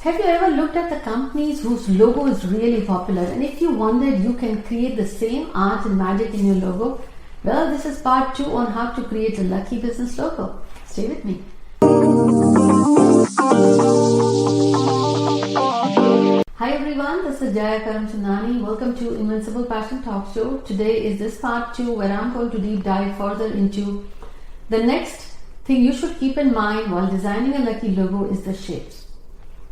Have you ever looked at the companies whose logo is really popular, and if you wondered you can create the same art and magic in your logo? Well, this is part 2 on how to create a lucky business logo. Stay with me. Hi everyone, this is Jaya Karamchandani. Welcome to Invincible Passion Talk Show. Today is this part 2 where I'm going to deep dive further into the next thing you should keep in mind while designing a lucky logo is the shapes.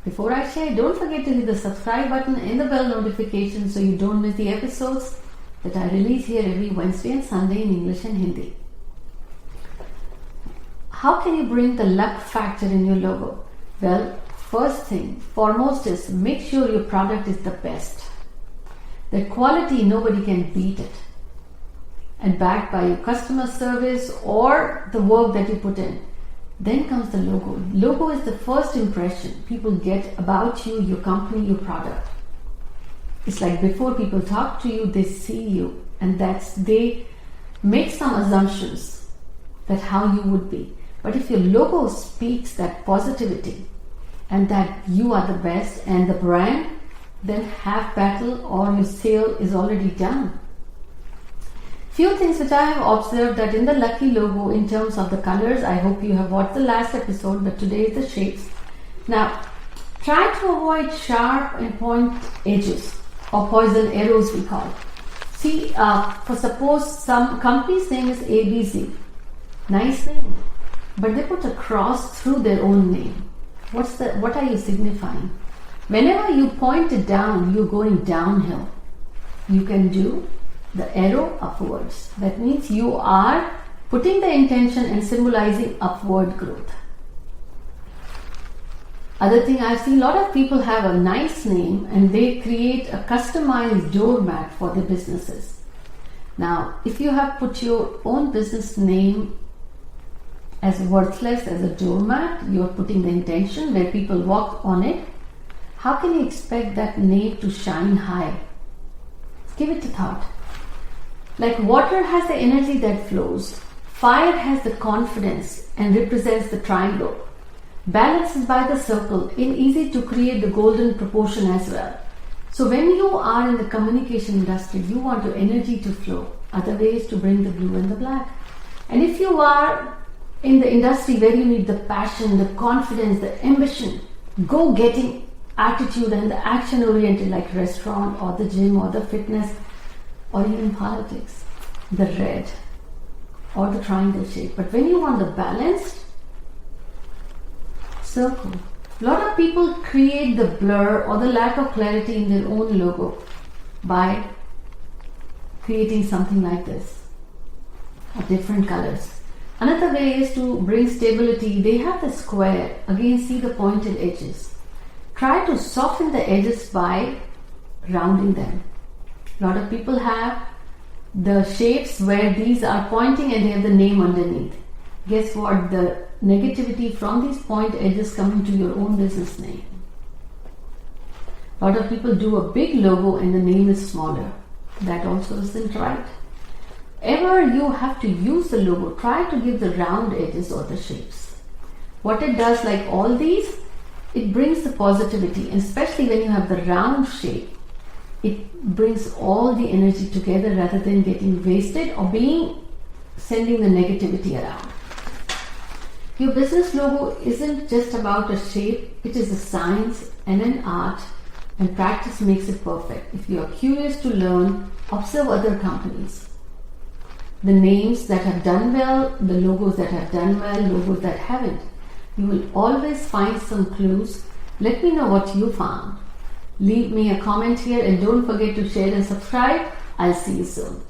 Before I share, don't forget to hit the subscribe button and the bell notification so you don't miss the episodes that I release here every Wednesday and Sunday in English and Hindi. How can you bring the luck factor in your logo? Well, first thing, foremost is make sure your product is the best. The quality, nobody can beat it. And backed by your customer service or the work that you put in. Then comes the logo. Logo is the first impression people get about you, your company, your product. It's like before people talk to you, they see you, and they make some assumptions that how you would be. But if your logo speaks that positivity and that you are the best and the brand, then half battle or your sale is already done. Few things which I have observed that in the lucky logo in terms of the colors, I hope you have watched the last episode, but today is the shapes. Now, try to avoid sharp and point edges or poison arrows we call. See, for suppose some company's name is ABC. Nice name. But they put a cross through their own name. What are you signifying? Whenever you point it down, you're going downhill. You can do the arrow upwards. That means you are putting the intention and symbolizing upward growth. Other thing, I've seen a lot of people have a nice name and they create a customized doormat for their businesses. Now, if you have put your own business name as worthless as a doormat, you're putting the intention where people walk on it, how can you expect that name to shine high? Give it a thought. Like water has the energy that flows, fire has the confidence and represents the triangle. Balance is by the circle and easy to create the golden proportion as well. So when you are in the communication industry, you want your energy to flow. Other ways to bring the blue and the black. And if you are in the industry where you need the passion, the confidence, the ambition, go-getting attitude and the action-oriented like restaurant or the gym or the fitness or even politics, the red or the triangle shape. But when you want the balanced circle, a lot of people create the blur or the lack of clarity in their own logo by creating something like this or different colors. Another way is to bring stability. They have the square. Again, see the pointed edges. Try to soften the edges by rounding them. A lot of people have the shapes where these are pointing and they have the name underneath. Guess what? The negativity from these point edges come into your own business name. A lot of people do a big logo and the name is smaller. That also isn't right. Ever you have to use the logo, try to give the round edges or the shapes. What it does, like all these, it brings the positivity, and especially when you have the round shape, it brings all the energy together rather than getting wasted or sending the negativity around. Your business logo isn't just about a shape, it is a science and an art, and practice makes it perfect. If you are curious to learn, observe other companies. The names that have done well, the logos that have done well, logos that haven't. You will always find some clues. Let me know what you found. Leave me a comment here and don't forget to share and subscribe. I'll see you soon.